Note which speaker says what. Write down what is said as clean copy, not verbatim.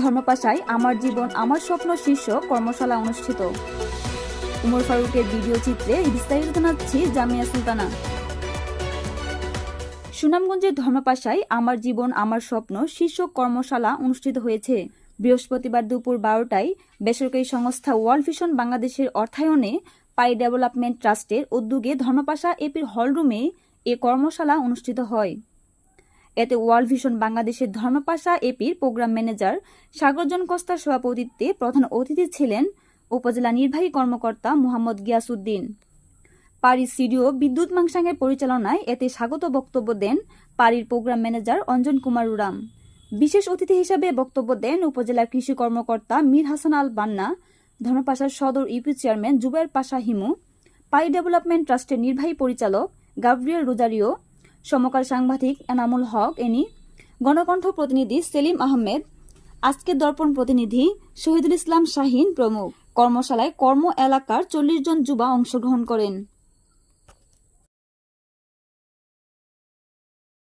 Speaker 1: ধর্মপাশায় আমার জীবন আমার স্বপ্ন শীর্ষক কর্মশালা অনুষ্ঠিত। উমর ফারুকের ভিডিও চিত্রে বিস্তারিত জানাচ্ছি জামিয়া সুলতানা। সুনামগঞ্জের ধর্মপাশায় আমার জীবন আমার স্বপ্ন শীর্ষক কর্মশালা অনুষ্ঠিত হয়েছে। বৃহস্পতিবার দুপুর 12টায় বেসরকারি সংস্থা ওয়ার্ল্ড ভিশন বাংলাদেশের অর্থায়নে পাই ডেভেলপমেন্ট ট্রাস্টের উদ্যোগে ধর্মপাশা এপির হলরুমে এ কর্মশালা অনুষ্ঠিত হয়। এতে ওয়ার্ল্ড ভিশন বাংলাদেশের ধর্মপাশা এপির প্রোগ্রাম ম্যানেজার সাগরজন কস্তার সভাপতিত্বে প্রধান অতিথি ছিলেন উপজেলা নির্বাহী কর্মকর্তা মোহাম্মদ গিয়াসউদ্দিন। পারি সিডিও বিদ্যুৎ মাংসাংয়ের পরিচালনায় এতে স্বাগত বক্তব্য দেন পারির প্রোগ্রাম ম্যানেজার অঞ্জন কুমার উরাম। বিশেষ অতিথি হিসাবে বক্তব্য দেন উপজেলা কৃষি কর্মকর্তা মীর হাসান আল বান্না, ধর্মপাশার সদর ইউপি চেয়ারম্যান জুবায়ের পাশা হিমু, পাই ডেভেলপমেন্ট ট্রাস্টের নির্বাহী পরিচালক গাব্রিয়েল রোজারিও, সমকাল সাংবাদিক এনামুল হক এনি, গণকণ্ঠ প্রতিনিধি সেলিম আহমেদ, আজকের দর্পণ প্রতিনিধি শহীদুল ইসলাম শাহীন প্রমুখ। কর্মশালায় কর্ম এলাকার 40 জন যুবা অংশগ্রহণ করেন।